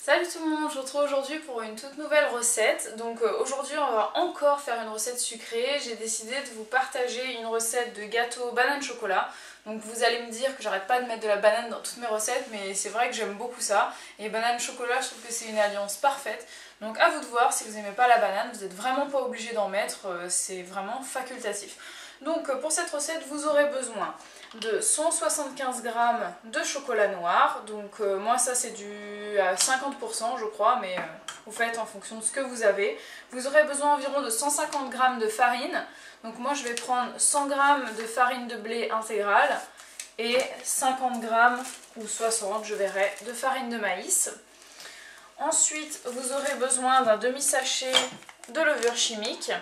Salut tout le monde, je vous retrouve aujourd'hui pour une toute nouvelle recette. Donc aujourd'hui on va encore faire une recette sucrée. J'ai décidé de vous partager une recette de gâteau banane chocolat. Donc vous allez me dire que j'arrête pas de mettre de la banane dans toutes mes recettes, mais c'est vrai que j'aime beaucoup ça. Et banane chocolat, je trouve que c'est une alliance parfaite. Donc à vous de voir, si vous n'aimez pas la banane, vous n'êtes vraiment pas obligé d'en mettre, c'est vraiment facultatif. Donc pour cette recette, vous aurez besoin de 175 g de chocolat noir. Donc moi ça c'est du à 50% je crois, mais vous faites en fonction de ce que vous avez. Vous aurez besoin environ de 150 g de farine. Donc moi je vais prendre 100 g de farine de blé intégrale et 50 g ou 60 je verrai de farine de maïs. Ensuite vous aurez besoin d'un demi-sachet de levure chimique.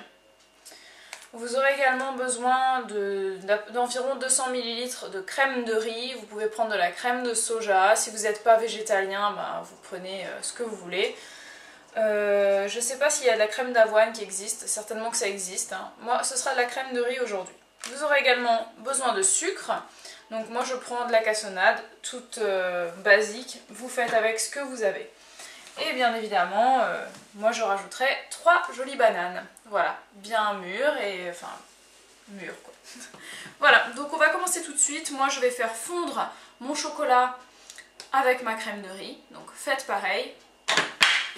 Vous aurez également besoin d'environ 200 ml de crème de riz. Vous pouvez prendre de la crème de soja. Si vous n'êtes pas végétalien, ben, vous prenez ce que vous voulez. Je ne sais pas s'il y a de la crème d'avoine qui existe. Certainement que ça existe, hein. Moi, ce sera de la crème de riz aujourd'hui. Vous aurez également besoin de sucre. Donc moi, je prends de la cassonade, toute basique. Vous faites avec ce que vous avez. Et bien évidemment, moi je rajouterai 3 jolies bananes. Voilà, bien mûres et enfin mûres quoi. Voilà, donc on va commencer tout de suite. Moi je vais faire fondre mon chocolat avec ma crème de riz. Donc faites pareil.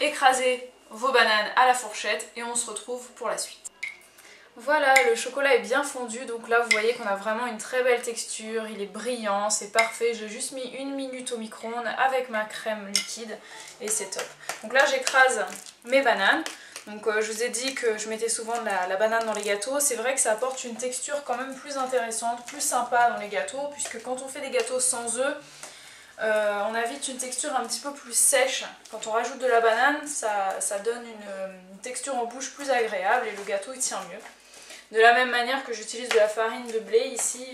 Écrasez vos bananes à la fourchette et on se retrouve pour la suite. Voilà, le chocolat est bien fondu, donc là vous voyez qu'on a vraiment une très belle texture, il est brillant, c'est parfait. J'ai juste mis 1 minute au micro-ondes avec ma crème liquide et c'est top. Donc là j'écrase mes bananes, donc je vous ai dit que je mettais souvent de la banane dans les gâteaux. C'est vrai que ça apporte une texture quand même plus intéressante, plus sympa dans les gâteaux, puisque quand on fait des gâteaux sans œufs, on a vite une texture un petit peu plus sèche. Quand on rajoute de la banane, ça donne une texture en bouche plus agréable et le gâteau il tient mieux. De la même manière que j'utilise de la farine de blé ici,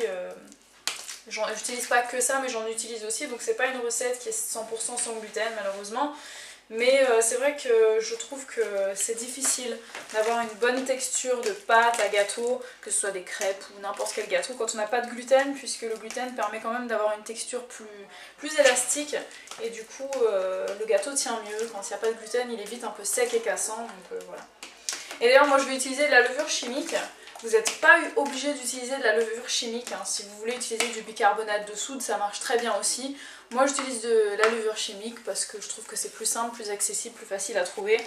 j'utilise pas que ça mais j'en utilise aussi, donc c'est pas une recette qui est 100% sans gluten malheureusement, mais c'est vrai que je trouve que c'est difficile d'avoir une bonne texture de pâte à gâteau, que ce soit des crêpes ou n'importe quel gâteau quand on n'a pas de gluten, puisque le gluten permet quand même d'avoir une texture plus élastique et du coup le gâteau tient mieux. Quand il n'y a pas de gluten il est vite un peu sec et cassant, donc voilà. Et d'ailleurs moi je vais utiliser de la levure chimique. Vous n'êtes pas obligé d'utiliser de la levure chimique, hein. Si vous voulez utiliser du bicarbonate de soude, ça marche très bien aussi. Moi j'utilise de la levure chimique parce que je trouve que c'est plus simple, plus accessible, plus facile à trouver.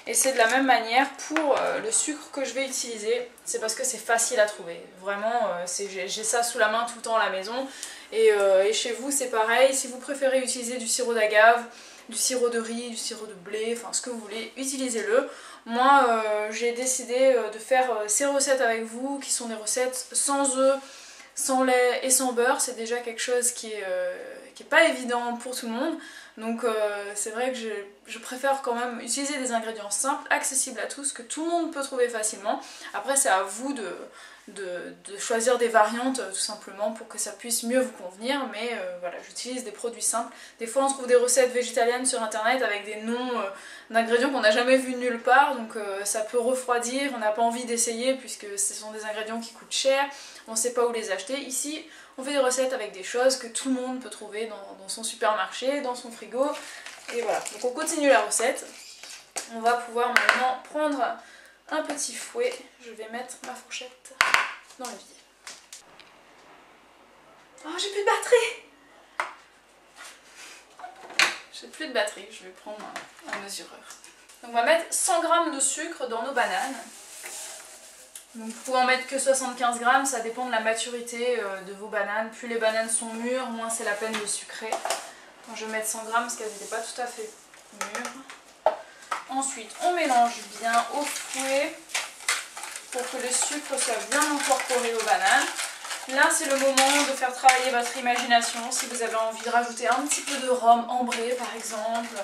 Et c'est de la même manière pour le sucre que je vais utiliser, c'est parce que c'est facile à trouver. Vraiment, j'ai ça sous la main tout le temps à la maison. Et chez vous c'est pareil, si vous préférez utiliser du sirop d'agave, du sirop de riz, du sirop de blé, enfin ce que vous voulez, utilisez-le. Moi j'ai décidé de faire ces recettes avec vous, qui sont des recettes sans œufs, sans lait et sans beurre. C'est déjà quelque chose qui est pas évident pour tout le monde. Donc c'est vrai que je préfère quand même utiliser des ingrédients simples, accessibles à tous, que tout le monde peut trouver facilement. Après c'est à vous de choisir des variantes tout simplement pour que ça puisse mieux vous convenir, mais voilà, j'utilise des produits simples. Des fois on trouve des recettes végétaliennes sur internet avec des noms d'ingrédients qu'on n'a jamais vus nulle part, donc ça peut refroidir, on n'a pas envie d'essayer puisque ce sont des ingrédients qui coûtent cher, on ne sait pas où les acheter. Ici on fait des recettes avec des choses que tout le monde peut trouver dans son supermarché, dans son frigo, et voilà. Donc on continue la recette. On va pouvoir maintenant prendre un petit fouet, je vais mettre ma fourchette dans le vide. Oh, j'ai plus de batterie! J'ai plus de batterie, je vais prendre un mesureur. Donc on va mettre 100 g de sucre dans nos bananes. Donc vous pouvez en mettre que 75 g, ça dépend de la maturité de vos bananes. Plus les bananes sont mûres, moins c'est la peine de sucrer. Donc je vais mettre 100 g parce qu'elles n'étaient pas tout à fait mûres. Ensuite, on mélange bien au fouet pour que le sucre soit bien incorporé aux bananes. Là, c'est le moment de faire travailler votre imagination. Si vous avez envie de rajouter un petit peu de rhum ambré, par exemple.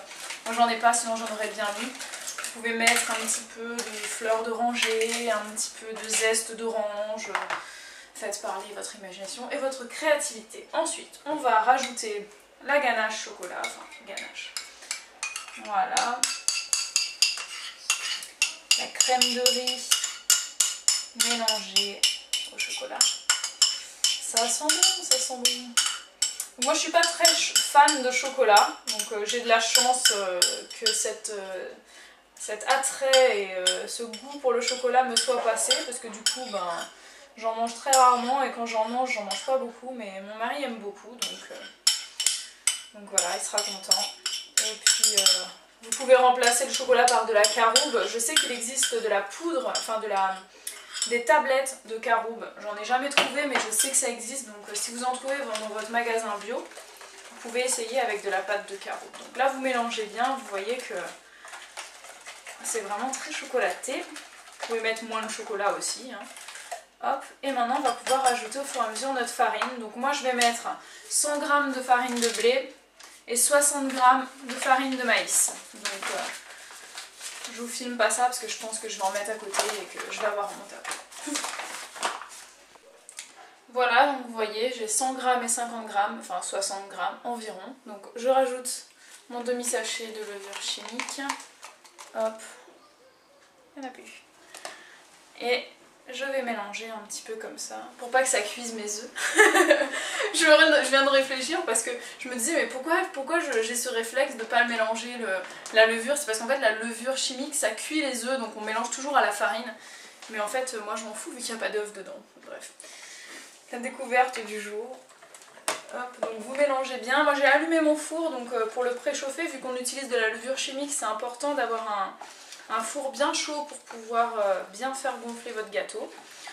Moi, j'en ai pas, sinon j'en aurais bien mis. Vous pouvez mettre un petit peu de fleurs d'oranger, un petit peu de zeste d'orange. Faites parler votre imagination et votre créativité. Ensuite, on va rajouter la ganache chocolat. Enfin, ganache. Voilà. La crème de riz mélangée au chocolat. Ça sent bon, ça sent bon. Moi je suis pas très fan de chocolat, donc j'ai de la chance que cet attrait et ce goût pour le chocolat me soit passé, parce que du coup ben, j'en mange très rarement et quand j'en mange pas beaucoup, mais mon mari aime beaucoup, donc voilà, il sera content. Et puis vous pouvez remplacer le chocolat par de la caroube. Je sais qu'il existe de la poudre, enfin des tablettes de caroube. J'en ai jamais trouvé, mais je sais que ça existe, donc si vous en trouvez dans votre magasin bio, vous pouvez essayer avec de la pâte de caroube. Donc là vous mélangez bien, vous voyez que c'est vraiment très chocolaté. Vous pouvez mettre moins de chocolat aussi, hein. Hop, et maintenant on va pouvoir ajouter au fur et à mesure notre farine. Donc moi je vais mettre 100 g de farine de blé et 60 g de farine de maïs. Donc je vous filme pas ça parce que je pense que je vais en mettre à côté et que je vais avoir honte après. Voilà, donc vous voyez, j'ai 100 g et 50 g, enfin 60 g environ. Donc je rajoute mon demi-sachet de levure chimique. Hop, il n'y en a plus. Et je vais mélanger un petit peu comme ça, pour pas que ça cuise mes œufs. je viens de réfléchir parce que je me disais mais pourquoi j'ai ce réflexe de pas mélanger la levure. C'est parce qu'en fait la levure chimique ça cuit les œufs, donc on mélange toujours à la farine. Mais en fait moi je m'en fous vu qu'il n'y a pas d'œuf dedans. Bref, la découverte du jour. Hop, donc vous mélangez bien. Moi j'ai allumé mon four donc pour le préchauffer, vu qu'on utilise de la levure chimique, c'est important d'avoir un four bien chaud pour pouvoir bien faire gonfler votre gâteau.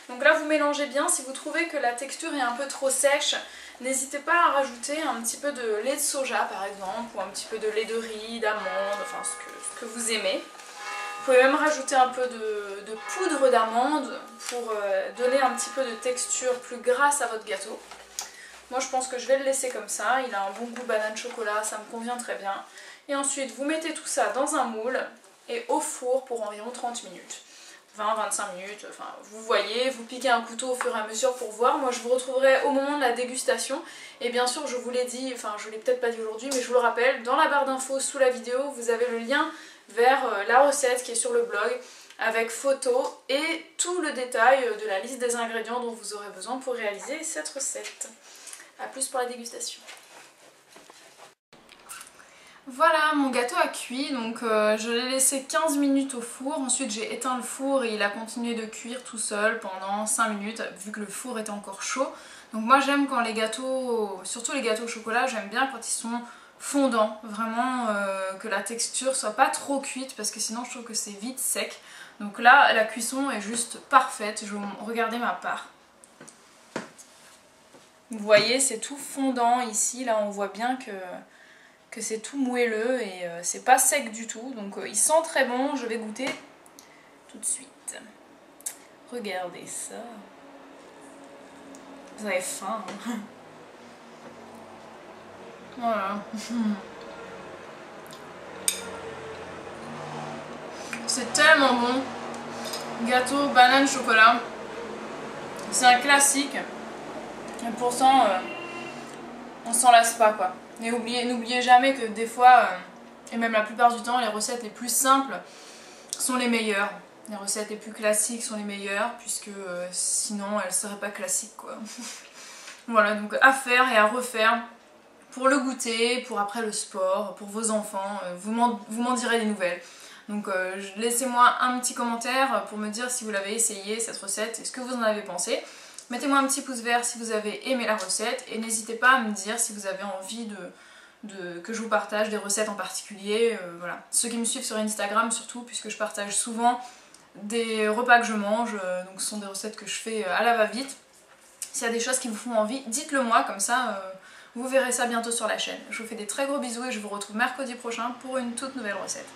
Donc là vous mélangez bien. Si vous trouvez que la texture est un peu trop sèche, n'hésitez pas à rajouter un petit peu de lait de soja par exemple, ou un petit peu de lait de riz, d'amande, enfin ce que vous aimez. Vous pouvez même rajouter un peu de poudre d'amande pour donner un petit peu de texture plus grasse à votre gâteau. Moi je pense que je vais le laisser comme ça, il a un bon goût banane chocolat, ça me convient très bien. Et ensuite vous mettez tout ça dans un moule et au four pour environ 30 minutes. 20-25 minutes, enfin vous voyez, vous piquez un couteau au fur et à mesure pour voir. Moi je vous retrouverai au moment de la dégustation. Et bien sûr je vous l'ai dit, enfin je ne l'ai peut-être pas dit aujourd'hui, mais je vous le rappelle, dans la barre d'infos sous la vidéo, vous avez le lien vers la recette qui est sur le blog, avec photos et tout le détail de la liste des ingrédients dont vous aurez besoin pour réaliser cette recette. A plus pour la dégustation. Voilà, mon gâteau a cuit, donc je l'ai laissé 15 minutes au four. Ensuite j'ai éteint le four et il a continué de cuire tout seul pendant 5 minutes vu que le four était encore chaud. Donc moi j'aime quand les gâteaux, surtout les gâteaux au chocolat, j'aime bien quand ils sont fondants. Vraiment que la texture soit pas trop cuite parce que sinon je trouve que c'est vite sec. Donc là la cuisson est juste parfaite. Je vais vous regarder ma part. Vous voyez, c'est tout fondant ici, là on voit bien que c'est tout moelleux et c'est pas sec du tout. Donc il sent très bon, je vais goûter tout de suite. Regardez ça. Vous avez faim, hein. Voilà. C'est tellement bon. Gâteau banane chocolat. C'est un classique. Et pourtant, on s'en lasse pas quoi. Et n'oubliez jamais que des fois, et même la plupart du temps, les recettes les plus simples sont les meilleures. Les recettes les plus classiques sont les meilleures, puisque sinon elles seraient pas classiques quoi. Voilà, donc à faire et à refaire pour le goûter, pour après le sport, pour vos enfants. Vous m'en direz des nouvelles. Donc laissez-moi un petit commentaire pour me dire si vous l'avez essayé cette recette et ce que vous en avez pensé. Mettez-moi un petit pouce vert si vous avez aimé la recette et n'hésitez pas à me dire si vous avez envie que je vous partage des recettes en particulier. Voilà. Ceux qui me suivent sur Instagram surtout, puisque je partage souvent des repas que je mange, donc ce sont des recettes que je fais à la va-vite. S'il y a des choses qui vous font envie, dites-le moi, comme ça vous verrez ça bientôt sur la chaîne. Je vous fais des très gros bisous et je vous retrouve mercredi prochain pour une toute nouvelle recette.